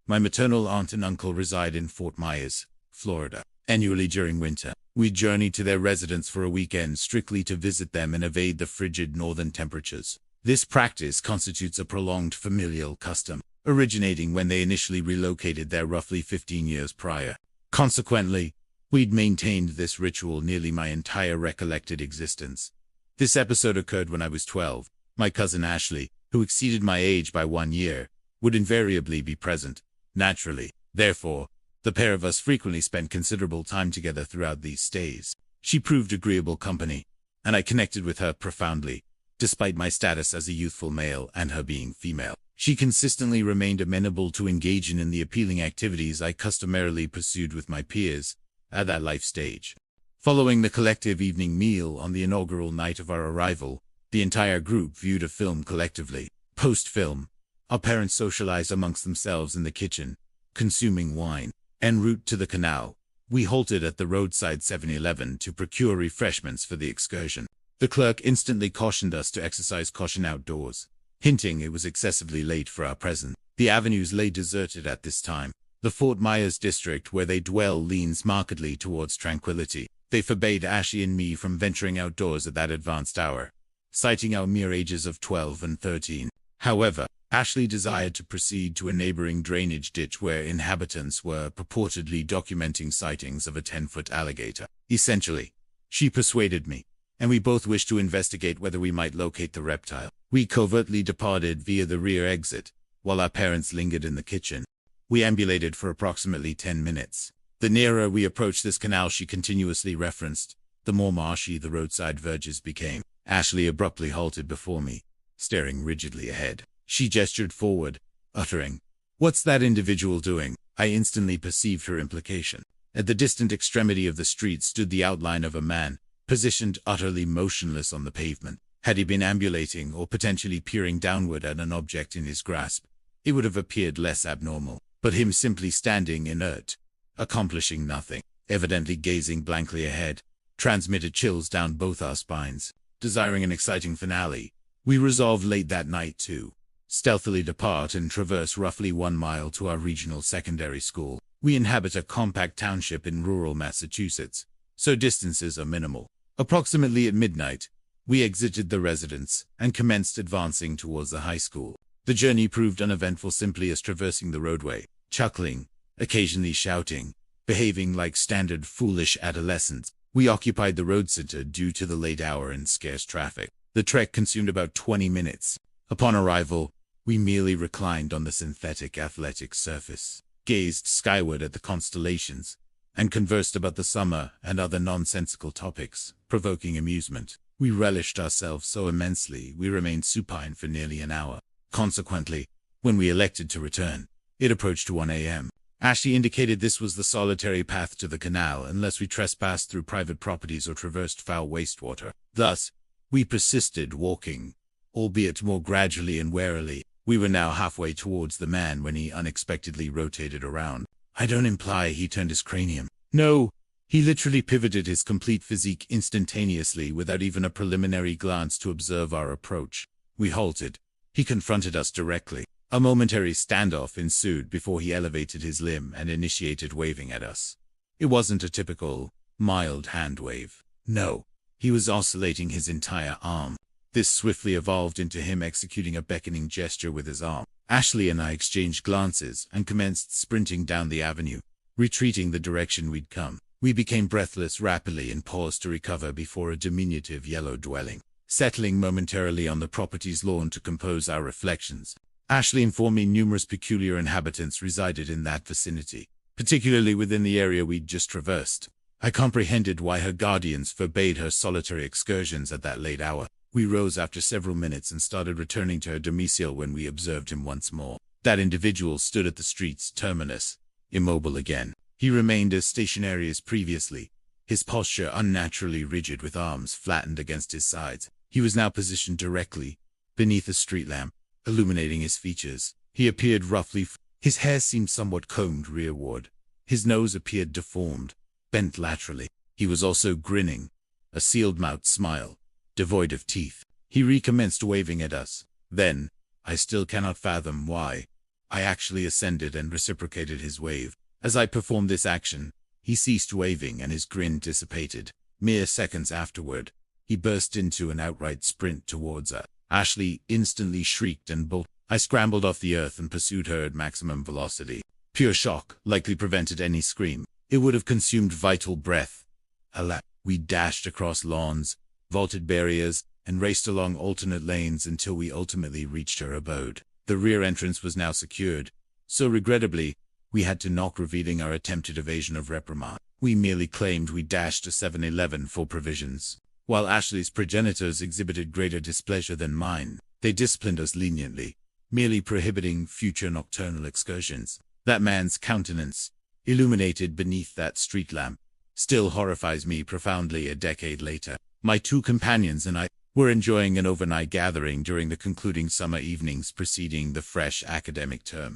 My maternal aunt and uncle reside in Fort Myers, Florida. Annually during winter, we journey to their residence for a weekend strictly to visit them and evade the frigid northern temperatures. This practice constitutes a prolonged familial custom, originating when they initially relocated there roughly 15 years prior. Consequently, we'd maintained this ritual nearly my entire recollected existence. This episode occurred when I was 12. My cousin Ashley, who exceeded my age by 1 year, would invariably be present. Naturally, therefore, the pair of us frequently spent considerable time together throughout these stays. She proved agreeable company, and I connected with her profoundly, despite my status as a youthful male and her being female. She consistently remained amenable to engaging in the appealing activities I customarily pursued with my peers at that life stage. Following the collective evening meal on the inaugural night of our arrival, the entire group viewed a film collectively. Post-film, our parents socialized amongst themselves in the kitchen, consuming wine. En route to the canal, we halted at the roadside 7-Eleven to procure refreshments for the excursion. The clerk instantly cautioned us to exercise caution outdoors, hinting it was excessively late for our presence. The avenues lay deserted at this time. The Fort Myers district where they dwell leans markedly towards tranquility. They forbade Ashley and me from venturing outdoors at that advanced hour, citing our mere ages of 12 and 13. However, Ashley desired to proceed to a neighboring drainage ditch where inhabitants were purportedly documenting sightings of a 10-foot alligator. Essentially, she persuaded me, and we both wished to investigate whether we might locate the reptile. We covertly departed via the rear exit, while our parents lingered in the kitchen. We ambulated for approximately 10 minutes. The nearer we approached this canal she continuously referenced, the more marshy the roadside verges became. Ashley abruptly halted before me, staring rigidly ahead. She gestured forward, uttering, "What's that individual doing?" I instantly perceived her implication. At the distant extremity of the street stood the outline of a man, positioned utterly motionless on the pavement. Had he been ambulating or potentially peering downward at an object in his grasp, it would have appeared less abnormal. But him simply standing inert, accomplishing nothing, evidently gazing blankly ahead, transmitted chills down both our spines. Desiring an exciting finale, we resolved late that night to stealthily depart and traverse roughly 1 mile to our regional secondary school. We inhabit a compact township in rural Massachusetts, so distances are minimal. Approximately at midnight, we exited the residence and commenced advancing towards the high school. The journey proved uneventful, simply as traversing the roadway, chuckling, occasionally shouting, behaving like standard foolish adolescents. We occupied the road center due to the late hour and scarce traffic. The trek consumed about 20 minutes. Upon arrival, we merely reclined on the synthetic athletic surface, gazed skyward at the constellations, and conversed about the summer and other nonsensical topics, provoking amusement. We relished ourselves so immensely we remained supine for nearly an hour. Consequently, when we elected to return, it approached 1 a.m. Ashley indicated this was the solitary path to the canal unless we trespassed through private properties or traversed foul wastewater. Thus, we persisted walking, albeit more gradually and warily. We were now halfway towards the man when he unexpectedly rotated around. I don't imply he turned his cranium. No, he literally pivoted his complete physique instantaneously without even a preliminary glance to observe our approach. We halted. He confronted us directly. A momentary standoff ensued before he elevated his limb and initiated waving at us. It wasn't a typical, mild hand wave. No, he was oscillating his entire arm. This swiftly evolved into him executing a beckoning gesture with his arm. Ashley and I exchanged glances and commenced sprinting down the avenue, retreating the direction we'd come. We became breathless rapidly and paused to recover before a diminutive yellow dwelling, settling momentarily on the property's lawn to compose our reflections. Ashley informed me numerous peculiar inhabitants resided in that vicinity, particularly within the area we'd just traversed. I comprehended why her guardians forbade her solitary excursions at that late hour. We rose after several minutes and started returning to her domicile when we observed him once more. That individual stood at the street's terminus, immobile again. He remained as stationary as previously, his posture unnaturally rigid with arms flattened against his sides. He was now positioned directly beneath a street lamp, illuminating his features. He appeared roughly. His hair seemed somewhat combed rearward. His nose appeared deformed, bent laterally. He was also grinning, a sealed-mouthed smile, devoid of teeth. He recommenced waving at us. Then, I still cannot fathom why, I actually ascended and reciprocated his wave. As I performed this action, he ceased waving and his grin dissipated. Mere seconds afterward, he burst into an outright sprint towards us. Ashley instantly shrieked and bolted. I scrambled off the earth and pursued her at maximum velocity. Pure shock likely prevented any scream. It would have consumed vital breath. Alas, we dashed across lawns, vaulted barriers, and raced along alternate lanes until we ultimately reached her abode. The rear entrance was now secured, so regrettably, we had to knock, revealing our attempted evasion of reprimand. We merely claimed we dashed to 7-Eleven for provisions. While Ashley's progenitors exhibited greater displeasure than mine, they disciplined us leniently, merely prohibiting future nocturnal excursions. That man's countenance, illuminated beneath that street lamp, still horrifies me profoundly a decade later. My two companions and I were enjoying an overnight gathering during the concluding summer evenings preceding the fresh academic term.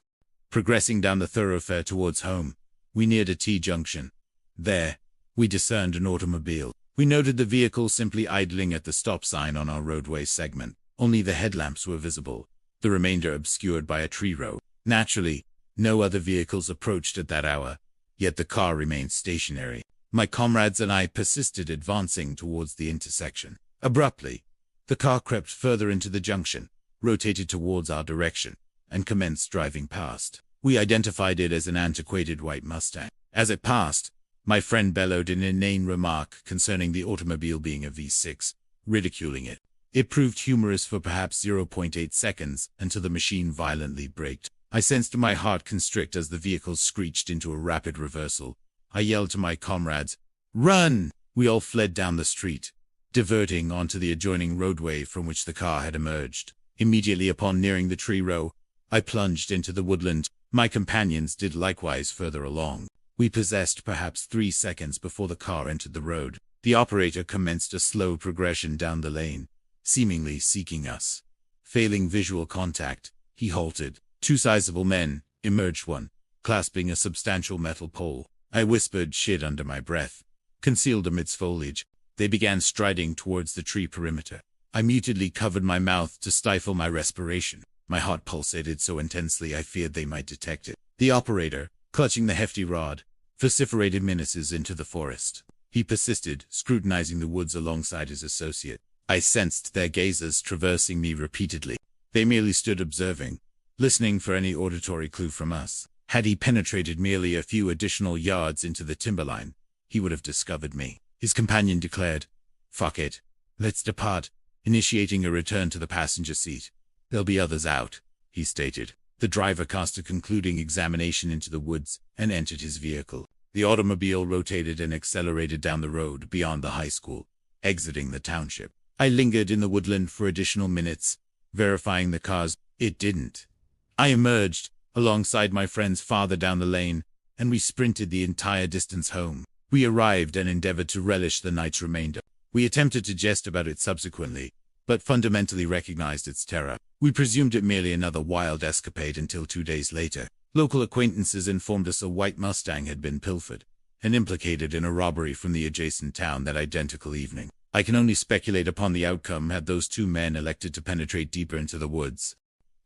Progressing down the thoroughfare towards home, we neared a T-junction. There, we discerned an automobile. We noted the vehicle simply idling at the stop sign on our roadway segment. Only the headlamps were visible, the remainder obscured by a tree row. Naturally, no other vehicles approached at that hour, yet the car remained stationary. My comrades and I persisted advancing towards the intersection. Abruptly, the car crept further into the junction, rotated towards our direction, and commenced driving past. We identified it as an antiquated white Mustang. As it passed, my friend bellowed an inane remark concerning the automobile being a V6, ridiculing it. It proved humorous for perhaps 0.8 seconds until the machine violently braked. I sensed my heart constrict as the vehicle screeched into a rapid reversal. I yelled to my comrades, "Run!" We all fled down the street, diverting onto the adjoining roadway from which the car had emerged. Immediately upon nearing the tree row, I plunged into the woodland. My companions did likewise further along. We possessed perhaps 3 seconds before the car entered the road. The operator commenced a slow progression down the lane, seemingly seeking us. Failing visual contact, he halted. 2 sizable men emerged, one clasping a substantial metal pole. I whispered shit under my breath. Concealed amidst foliage, they began striding towards the tree perimeter. I mutedly covered my mouth to stifle my respiration. My heart pulsated so intensely I feared they might detect it. The operator, clutching the hefty rod, vociferated menaces into the forest. He persisted, scrutinizing the woods alongside his associate. I sensed their gazes traversing me repeatedly. They merely stood observing, listening for any auditory clue from us. Had he penetrated merely a few additional yards into the timberline, he would have discovered me. His companion declared, "Fuck it. Let's depart," initiating a return to the passenger seat. "There'll be others out," he stated. The driver cast a concluding examination into the woods and entered his vehicle. The automobile rotated and accelerated down the road beyond the high school, exiting the township. I lingered in the woodland for additional minutes, verifying the cause. It didn't. I emerged, alongside my friends farther down the lane, and we sprinted the entire distance home. We arrived and endeavored to relish the night's remainder. We attempted to jest about it subsequently, but fundamentally recognized its terror. We presumed it merely another wild escapade until 2 days later. Local acquaintances informed us a white Mustang had been pilfered and implicated in a robbery from the adjacent town that identical evening. I can only speculate upon the outcome had those 2 men elected to penetrate deeper into the woods.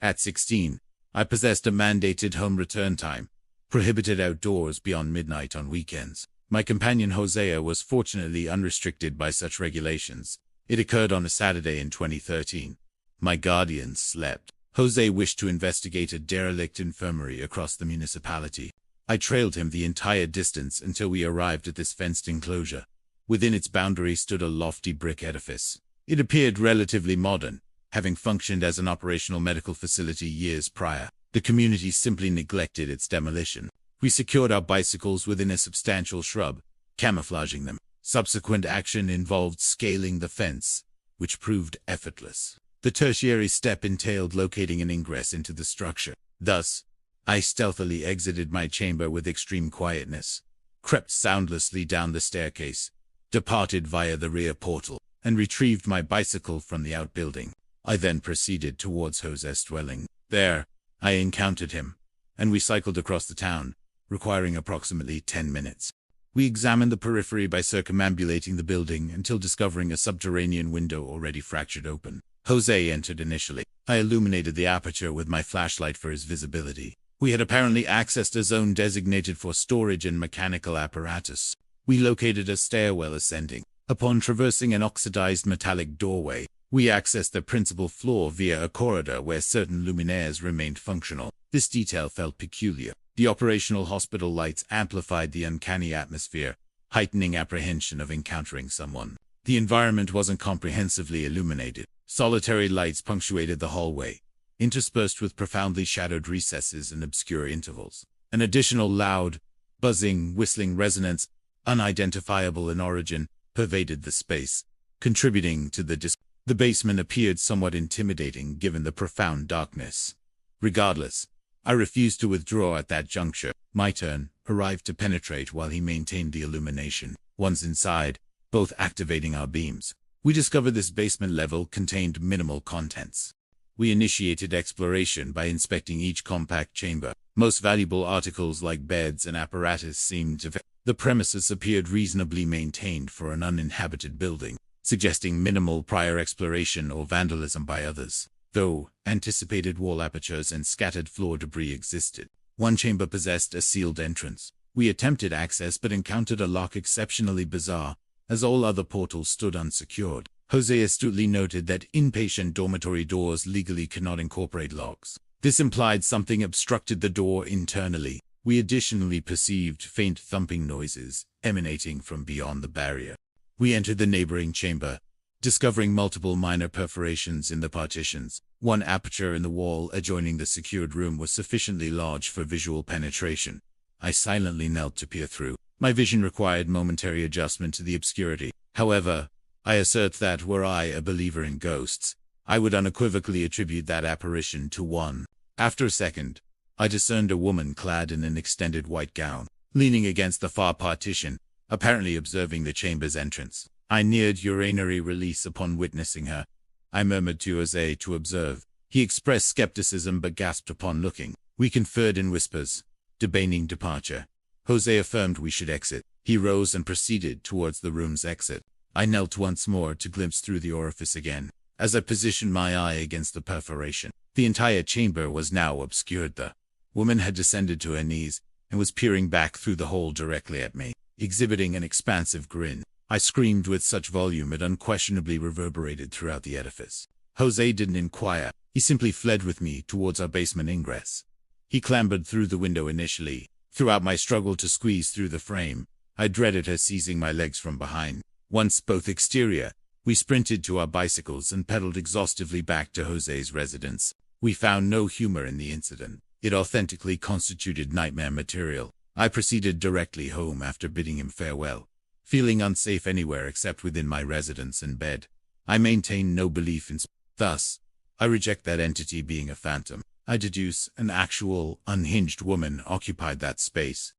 At 16, I possessed a mandated home return time, prohibited outdoors beyond midnight on weekends. My companion Hosea was fortunately unrestricted by such regulations. It occurred on a Saturday in 2013. My guardians slept. Jose wished to investigate a derelict infirmary across the municipality. I trailed him the entire distance until we arrived at this fenced enclosure. Within its boundary stood a lofty brick edifice. It appeared relatively modern, having functioned as an operational medical facility years prior. The community simply neglected its demolition. We secured our bicycles within a substantial shrub, camouflaging them. Subsequent action involved scaling the fence, which proved effortless. The tertiary step entailed locating an ingress into the structure. Thus, I stealthily exited my chamber with extreme quietness, crept soundlessly down the staircase, departed via the rear portal, and retrieved my bicycle from the outbuilding. I then proceeded towards Jose's dwelling. There, I encountered him, and we cycled across the town, requiring approximately 10 minutes. We examined the periphery by circumambulating the building until discovering a subterranean window already fractured open. Jose entered initially. I illuminated the aperture with my flashlight for his visibility. We had apparently accessed a zone designated for storage and mechanical apparatus. We located a stairwell ascending. Upon traversing an oxidized metallic doorway, we accessed the principal floor via a corridor where certain luminaires remained functional. This detail felt peculiar. The operational hospital lights amplified the uncanny atmosphere, heightening apprehension of encountering someone. The environment wasn't comprehensively illuminated. Solitary lights punctuated the hallway, interspersed with profoundly shadowed recesses and obscure intervals. An additional loud, buzzing, whistling resonance, unidentifiable in origin, pervaded the space, contributing to the basement appeared somewhat intimidating given the profound darkness. Regardless, I refused to withdraw at that juncture. My turn arrived to penetrate while he maintained the illumination. Once inside, both activating our beams, we discovered this basement level contained minimal contents. We initiated exploration by inspecting each compact chamber. Most valuable articles like beds and apparatus seemed to fit. The premises appeared reasonably maintained for an uninhabited building, suggesting minimal prior exploration or vandalism by others, though anticipated wall apertures and scattered floor debris existed. One chamber possessed a sealed entrance. We attempted access but encountered a lock exceptionally bizarre, as all other portals stood unsecured. Jose astutely noted that inpatient dormitory doors legally cannot incorporate locks. This implied something obstructed the door internally. We additionally perceived faint thumping noises emanating from beyond the barrier. We entered the neighboring chamber, discovering multiple minor perforations in the partitions. One aperture in the wall adjoining the secured room was sufficiently large for visual penetration. I silently knelt to peer through. My vision required momentary adjustment to the obscurity. However, I assert that were I a believer in ghosts, I would unequivocally attribute that apparition to one. After a second, I discerned a woman clad in an extended white gown, leaning against the far partition, apparently observing the chamber's entrance. I neared urinary release upon witnessing her. I murmured to Jose to observe. He expressed skepticism but gasped upon looking. We conferred in whispers, debating departure. Jose affirmed we should exit. He rose and proceeded towards the room's exit. I knelt once more to glimpse through the orifice again. As I positioned my eye against the perforation, the entire chamber was now obscured. The woman had descended to her knees and was peering back through the hole directly at me, exhibiting an expansive grin. I screamed with such volume it unquestionably reverberated throughout the edifice. Jose didn't inquire. He simply fled with me towards our basement ingress. He clambered through the window initially. Throughout my struggle to squeeze through the frame, I dreaded her seizing my legs from behind. Once both exterior, we sprinted to our bicycles and pedaled exhaustively back to Jose's residence. We found no humor in the incident. It authentically constituted nightmare material. I proceeded directly home after bidding him farewell. Feeling unsafe anywhere except within my residence and bed, I maintain no belief in thus, I reject that entity being a phantom. I deduce an actual, unhinged woman occupied that space.